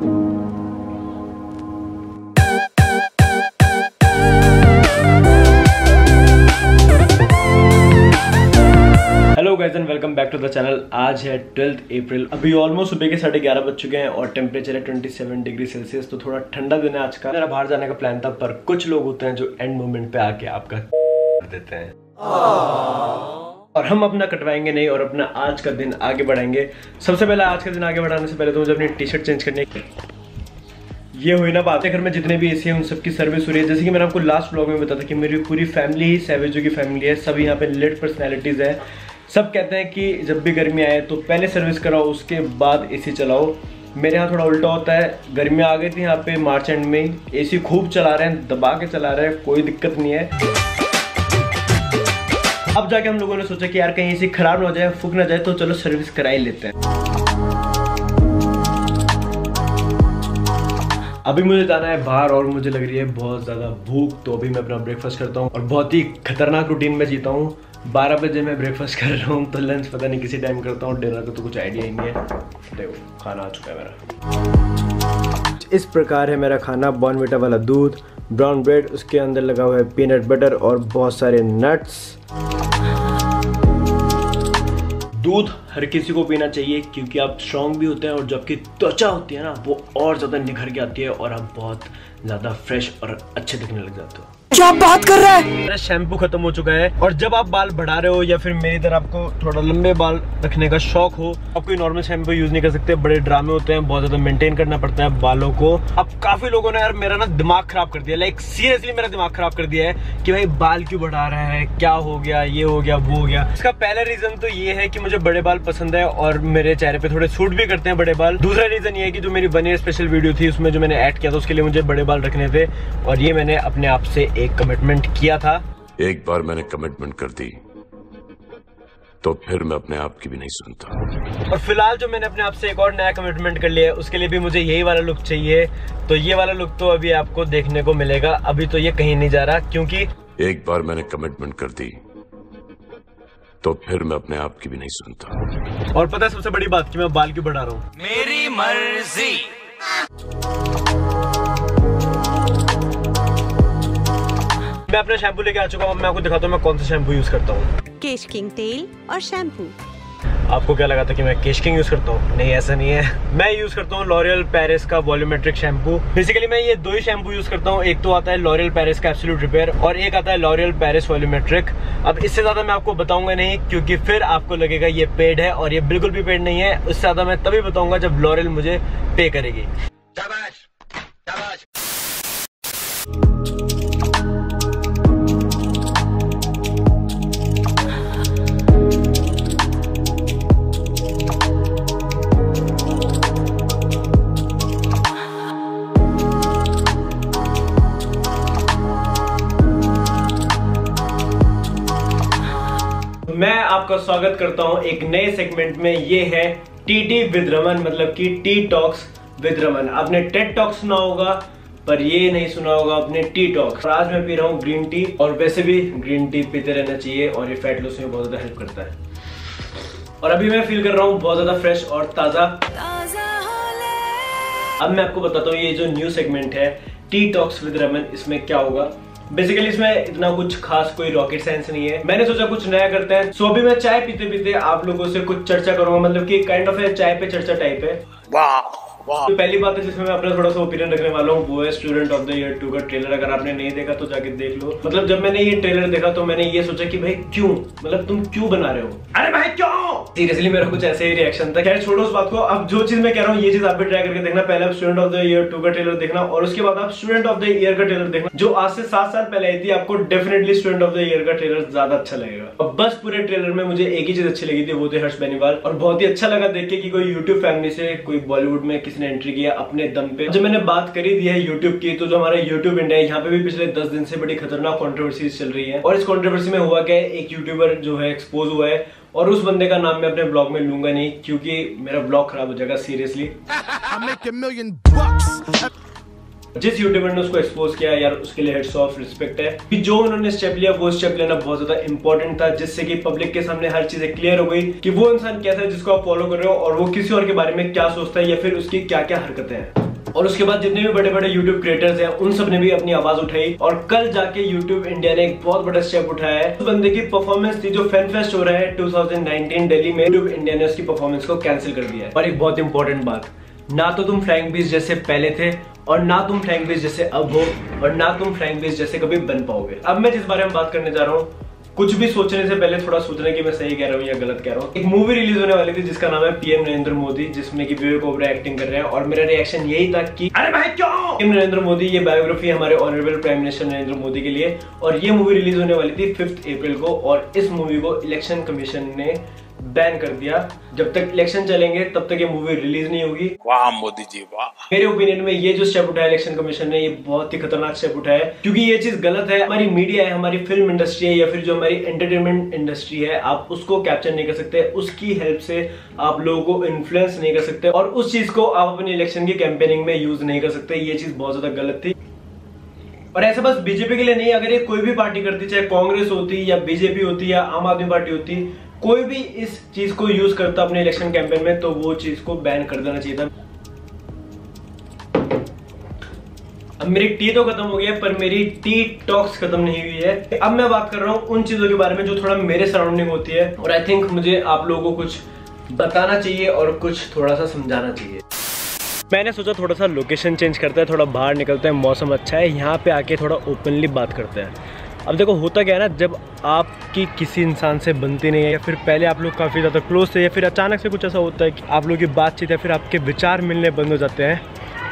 Hello guys and welcome back to the channel. आज है 12 अप्रैल। अभी ऑलमोस्ट सुबह के 11:30 बज चुके हैं और टेम्परेचर है 27 डिग्री सेल्सियस। तो थोड़ा ठंडा दिन है आज का। मेरा बाहर जाने का प्लान था, पर कुछ लोग होते हैं जो एंड मोमेंट पे आके आपका कर देते हैं और हम अपना कटवाएंगे नहीं और अपना आज का दिन आगे बढ़ाएंगे। सबसे पहले आज का दिन आगे बढ़ाने से पहले तो मुझे अपनी टी शर्ट चेंज करनी है। ये हुई ना बात। घर में जितने भी एसी हैं उन सबकी सर्विस हो रही है। जैसे कि मैंने आपको लास्ट ब्लॉग में बताया था कि मेरी पूरी फैमिली ही सैवेजो की फैमिली है। सब यहाँ पे लिट पर्सनैलिटीज है। सब कहते हैं कि जब भी गर्मी आए तो पहले सर्विस कराओ, उसके बाद एसी चलाओ। मेरे यहाँ थोड़ा उल्टा होता है। गर्मी आ गई थी यहाँ पे मार्च एंड में, एसी खूब चला रहे हैं, दबा के चला रहे हैं, कोई दिक्कत नहीं है। अब जाके हम लोगों ने सोचा कि यार कहीं एसी खराब ना हो जाए, फूक ना जाए, तो चलो सर्विस करा ही लेते हैं। अभी मुझे जाना है बाहर और मुझे लग रही है बहुत ज़्यादा भूख। तो अभी मैं अपना ब्रेकफास्ट करता हूँ और बहुत ही खतरनाक रूटीन में जीता हूँ। 12 बजे मैं ब्रेकफास्ट कर रहा हूँ, तो लंच पता नहीं किसी टाइम करता हूँ। डिनर का तो कुछ आइडिया ही नहीं है। देखो खाना आ चुका है मेरा। इस प्रकार है मेरा खाना। बॉर्नविटा वाला दूध, ब्राउन ब्रेड, उसके अंदर लगा हुआ है पीनट बटर और बहुत सारे नट्स। दूध हर किसी को पीना चाहिए क्योंकि आप स्ट्रॉन्ग भी होते हैं और जो आपकी त्वचा होती है ना वो और ज़्यादा निखर के आती है और आप बहुत ज़्यादा फ्रेश और अच्छे दिखने लग जाते हो। क्या बात कर रहा है? मेरा शैम्पू खत्म हो चुका है और जब आप बाल बढ़ा रहे हो या फिर मेरी तरह आपको थोड़ा लंबे बाल रखने का शौक हो, आप कोई नॉर्मल शैम्पू यूज नहीं कर सकते। बड़े ड्रामे होते हैं, बहुत ज्यादा मेंटेन करना पड़ता है बालों को। अब काफी लोगों ने यार मेरा ना दिमाग खराब कर दिया, लाइक सीरियसली मेरा दिमाग खराब कर दिया है कि भाई बाल क्यों बढ़ा रहा है, क्या हो गया, ये हो गया, वो हो गया। इसका पहला रीजन तो ये है कि मुझे बड़े बाल पसंद है और मेरे चेहरे पे थोड़े सूट भी करते हैं बड़े बाल। दूसरा रीजन ये है कि जो मेरी 1 ईयर स्पेशल वीडियो थी उसमें जो मैंने ऐड किया था उसके लिए मुझे बड़े बाल रखने थे और ये मैंने अपने आप से एक कमिटमेंट किया था। एक बार मैंने कमिटमेंट कर दी तो फिर मैं अपने आप की भी नहीं सुनता। और फिलहाल जो मैंने अपने आप से एक और नया कमिटमेंट कर लिया है उसके लिए भी मुझे यही वाला लुक चाहिए। तो ये वाला लुक तो अभी आपको देखने को मिलेगा। अभी तो ये कहीं नहीं जा रहा क्योंकि एक बार मैंने कमिटमेंट कर दी तो फिर मैं अपने आप की भी नहीं सुनता। और पता है सबसे बड़ी बात कि मैं बाल क्यों बढ़ा रहा हूँ? मेरी मर्जी। मैं अपना शैम्पू लेके आ चुका हूँ। मैं आपको दिखाता हूँ मैं कौन सा शैम्पू यूज करता हूँ। केश किंग तेल और शैम्पू। आपको क्या लगा था कि मैं केश किंग यूज करता हूँ? नहीं, ऐसा नहीं है। मैं यूज करता हूँ लॉरियल पेरिस का वॉल्यूमेट्रिक शैम्पू। बेसिकली मैं ये 2 ही शैम्पू यूज करता हूँ। एक तो आता है लॉरियल पेरिस का एब्सोल्यूट रिपेयर और एक आता है लॉरियल पेरिस वॉल्यूमेट्रिक। अब इससे ज्यादा मैं आपको बताऊंगा नहीं क्योंकि फिर आपको लगेगा ये पेड है और ये बिल्कुल भी पेड नहीं है। उससे ज्यादा मैं तभी बताऊंगा जब लॉरियल मुझे पे करेगी। शाबाश, शाबाश। मैं आपका स्वागत करता हूं एक नए सेगमेंट में। ये है टी विद रमन, मतलब कि टी टॉक्स विद रमन। आपने टेड टॉक्स सुना होगा पर ये नहीं सुना होगा आपने टी टॉक्स। और आज मैं पी रहा हूँ ग्रीन टी और वैसे भी ग्रीन टी पीते रहना चाहिए और ये फैट लॉस में बहुत ज्यादा हेल्प करता है। और अभी मैं फील कर रहा हूँ बहुत ज्यादा फ्रेश और ताजा। अब मैं आपको बताता हूँ ये जो न्यू सेगमेंट है टी टॉक्स विद रमन, इसमें क्या होगा। बेसिकली इसमें इतना कुछ खास कोई रॉकेट साइंस नहीं है। मैंने सोचा कुछ नया करते हैं। सो अभी मैं चाय पीते पीते आप लोगों से कुछ चर्चा करूंगा, मतलब कि काइंड ऑफ है चाय पे चर्चा टाइप है। वाह। तो पहली बात है जिसमें मैं अपना थोड़ा सा ओपिनियन रखने वाला हूँ वो है स्टूडेंट ऑफ द ईयर 2 का ट्रेलर। अगर आपने नहीं देखा तो जाके देख लो। मतलब जब मैंने ये ट्रेलर देखा तो मैंने ये सोचा कि भाई क्यों, मतलब तुम क्यों बना रहे हो, अरे भाई क्यों। सीरियसली मेरा कुछ ऐसे ही रिएक्शन था। खैर छोड़ो उस बात को। अब जो चीज मैं कह रहा हूँ ये चीज आप भी ट्राई करके देखना। पहले आप स्टूडेंट ऑफ द ईयर 2 का ट्रेलर देखना और उसके बाद आप स्टूडेंट ऑफ द ईयर का ट्रेलर देखना जो आज से 7 साल पहले आई थी। आपको definitely student of the year का ट्रेलर ज्यादा अच्छा लगेगा। और बस पूरे ट्रेलर में मुझे एक ही चीज अच्छी लगी थी, वो थे हर्ष बेनीवाल। और बहुत ही अच्छा लगा देख के कि कोई यूट्यूब फैमिली से कोई बॉलीवुड में किसी ने एंट्री किया अपने दम पे। जब मैंने बात करी दी है यूट्यूब की, तो जो हमारा यूट्यूब इंडिया है यहाँ पे भी पिछले 10 दिन से बड़ी खतरनाक कंट्रोवर्सीज चल रही है। और इस कंट्रोवर्सी में हुआ क्या है, एक यूट्यूबर जो है एक्सपोज हुआ है और उस बंदे का नाम मैं अपने ब्लॉग में लूंगा नहीं क्योंकि मेरा ब्लॉग खराब हो जाएगा सीरियसली। जिस यूट्यूबर ने उसको एक्सपोज किया यार उसके लिए हेड्स ऑफ, रिस्पेक्ट है कि जो उन्होंने स्टेप लिया वो स्टेप लेना बहुत ज्यादा इंपॉर्टेंट था, जिससे कि पब्लिक के सामने हर चीजें क्लियर हो गई कि वो इंसान कैसा है जिसको आप फॉलो कर रहे हो और वो किसी और के बारे में क्या सोचता है या फिर उसकी क्या क्या हरकतें हैं। और उसके बाद जितने भी बड़े बड़े यूट्यूब क्रिएटर्स हैं उन सब ने भी अपनी आवाज उठाई और कल जाके यूट्यूब इंडिया ने एक बहुत बड़ा स्टेप उठाया है। उस बंदे की परफॉर्मेंस थी जो फैन फेस्ट हो रहा है 2019 दिल्ली में, यूट्यूब इंडिया ने उसकी परफॉर्मेंस को कैंसिल कर दिया है। और एक बहुत इंपॉर्टेंट बात, ना तो तुम फ्लाइंग बीस्ट जैसे पहले थे और ना तुम फ्लाइंग बीस्ट जैसे अब हो और ना तुम फ्लाइंग बीस्ट जैसे कभी बन पाओगे। अब मैं जिस बारे में बात करने जा रहा हूँ, कुछ भी सोचने से पहले थोड़ा सोचना कि मैं सही कह रहा हूँ या गलत कह रहा हूँ। एक मूवी रिलीज होने वाली थी जिसका नाम है पीएम नरेंद्र मोदी, जिसमें कि विवेक ओबराय एक्टिंग कर रहे हैं और मेरा रिएक्शन यही था कि अरे भाई क्यों। पीएम नरेंद्र मोदी, ये बायोग्राफी हमारे honourable prime minister Narendra Modi के लिए, और ये मूवी रिलीज होने वाली थी 5 अप्रैल को और इस मूवी को इलेक्शन कमीशन ने बैन कर दिया। जब तक इलेक्शन चलेंगे तब तक ये मूवी रिलीज नहीं होगी। वाह मोदी जी वाह। मेरे ओपिनियन में ये जो स्टेप उठाया इलेक्शन कमीशन ने, ये बहुत ही खतरनाक स्टेप उठाया है, क्योंकि ये चीज गलत है। हमारी मीडिया है, हमारी फिल्म इंडस्ट्री है या फिर जो हमारी एंटरटेनमेंट इंडस्ट्री है, आप उसको कैप्चर नहीं कर सकते, उसकी हेल्प से आप लोगों को इन्फ्लुएंस नहीं कर सकते और उस चीज को आप अपनी इलेक्शन की कैंपेनिंग में यूज नहीं कर सकते। ये चीज बहुत ज्यादा गलत थी। और ऐसा बस बीजेपी के लिए नहीं, अगर ये कोई भी पार्टी करती, चाहे कांग्रेस होती या बीजेपी होती या आम आदमी पार्टी होती, कोई भी इस चीज को यूज करता अपने इलेक्शन कैंपेन में, तो वो चीज को बैन कर देना चाहिए था। अब मेरी टी तो खत्म हो गया पर मेरी टी टॉक्स खत्म नहीं हुई है। अब मैं बात कर रहा हूँ उन चीजों के बारे में जो थोड़ा मेरे सराउंडिंग होती है और आई थिंक मुझे आप लोगों को कुछ बताना चाहिए और कुछ थोड़ा सा समझाना चाहिए। मैंने सोचा थोड़ा सा लोकेशन चेंज करते हैं, थोड़ा बाहर निकलते हैं, मौसम अच्छा है, यहाँ पे आके थोड़ा ओपनली बात करते हैं। अब देखो होता क्या है ना, जब आपकी किसी इंसान से बनती नहीं है या फिर पहले आप लोग काफ़ी ज़्यादा क्लोज थे या फिर अचानक से कुछ ऐसा होता है कि आप लोगों की बातचीत या फिर आपके विचार मिलने बंद हो जाते हैं,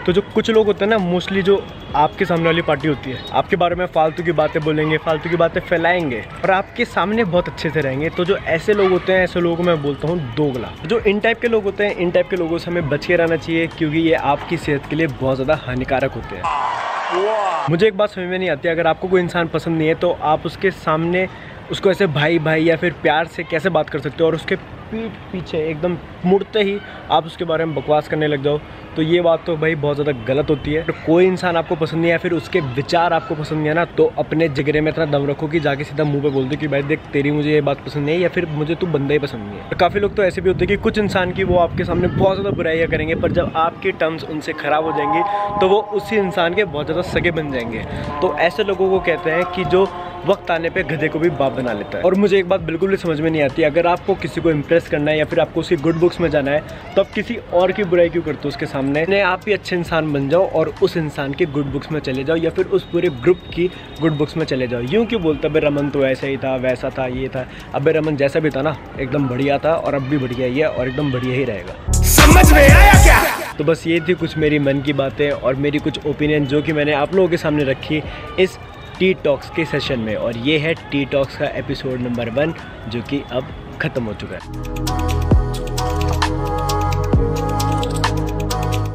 तो जो कुछ लोग होते हैं ना, मोस्टली जो आपके सामने वाली पार्टी होती है, आपके बारे में फालतू की बातें बोलेंगे, फालतू की बातें फैलाएंगे और आपके सामने बहुत अच्छे से रहेंगे। तो जो ऐसे लोग होते हैं, ऐसे लोगों को मैं बोलता हूँ दोगला। जो इन टाइप के लोग होते हैं, इन टाइप के लोगों से हमें बच के रहना चाहिए, क्योंकि ये आपकी सेहत के लिए बहुत ज़्यादा हानिकारक होते हैं। मुझे एक बात समझ में नहीं आती, अगर आपको कोई इंसान पसंद नहीं है तो आप उसके सामने उसको ऐसे भाई भाई या फिर प्यार से कैसे बात कर सकते हो और उसके पीठ पीछे एकदम मुड़ते ही आप उसके बारे में बकवास करने लग जाओ, तो ये बात तो भाई बहुत ज़्यादा गलत होती है। तो कोई इंसान आपको पसंद नहीं है या फिर उसके विचार आपको पसंद नहीं है ना, तो अपने जिगरे में इतना दम रखो कि जाके सीधा मुंह पे बोल दो कि भाई देख तेरी मुझे ये बात पसंद नहीं है या फिर मुझे तू बंदा ही पसंद नहीं है। काफ़ी लोग तो ऐसे भी होते हैं कि कुछ इंसान की वो आपके सामने बहुत ज़्यादा बुराइयाँ करेंगे, पर जब आपकी टर्म्स उनसे ख़राब हो जाएंगी तो वो उसी इंसान के बहुत ज़्यादा सगे बन जाएंगे। तो ऐसे लोगों को कहते हैं कि जो वक्त आने पे गधे को भी बाप बना लेता है। और मुझे एक बात बिल्कुल भी समझ में नहीं आती, अगर आपको किसी को इम्प्रेस करना है या फिर आपको उसकी गुड बुक्स में जाना है तो आप किसी और की बुराई क्यों करते हो उसके सामने। आप ही अच्छे इंसान बन जाओ और उस इंसान की गुड बुक्स में चले जाओ या फिर उस पूरे ग्रुप की गुड बुक्स में चले जाओ। यूँ क्यों बोलता भाई रमन तो ऐसा ही था, वैसा था, ये था। अब रमन जैसा भी था ना, एकदम बढ़िया था और अब भी बढ़िया ही है और एकदम बढ़िया ही रहेगा। समझ में आया क्या? तो बस ये थी कुछ मेरी मन की बातें और मेरी कुछ ओपिनियन जो कि मैंने आप लोगों के सामने रखी इस टी टॉक्स के सेशन में। और ये है टी टॉक्स का एपिसोड नंबर 1 जो कि अब खत्म हो चुका है।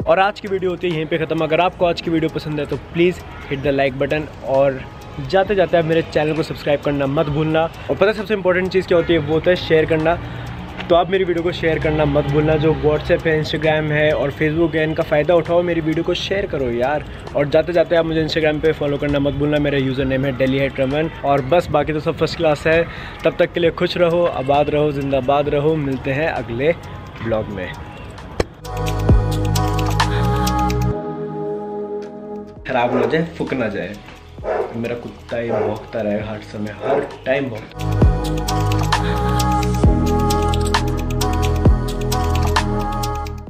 और आज की वीडियो होती है यहीं पे ख़त्म। अगर आपको आज की वीडियो पसंद है तो please hit the like button और जाते जाते आप मेरे चैनल को सब्सक्राइब करना मत भूलना। और पता है सबसे इंपॉर्टेंट चीज़ क्या होती है, वो होता है शेयर करना। तो आप मेरी वीडियो को शेयर करना मत भूलना। जो व्हाट्सएप है, इंस्टाग्राम है और फेसबुक है, इनका फ़ायदा उठाओ, मेरी वीडियो को शेयर करो यार। और जाते जाते आप मुझे इंस्टाग्राम पे फॉलो करना मत भूलना। मेरा यूज़र नेम है delhi@raman। और बस बाकी तो सब फर्स्ट क्लास है। तब तक के लिए खुश रहो, आबाद रहो, जिंदाबाद रहो। मिलते हैं अगले ब्लॉग में। खराब ना जाए, फुक ना जाए। मेरा कुत्ता ये भौंकता रहेगा हर समय, हर टाइम भौंकता।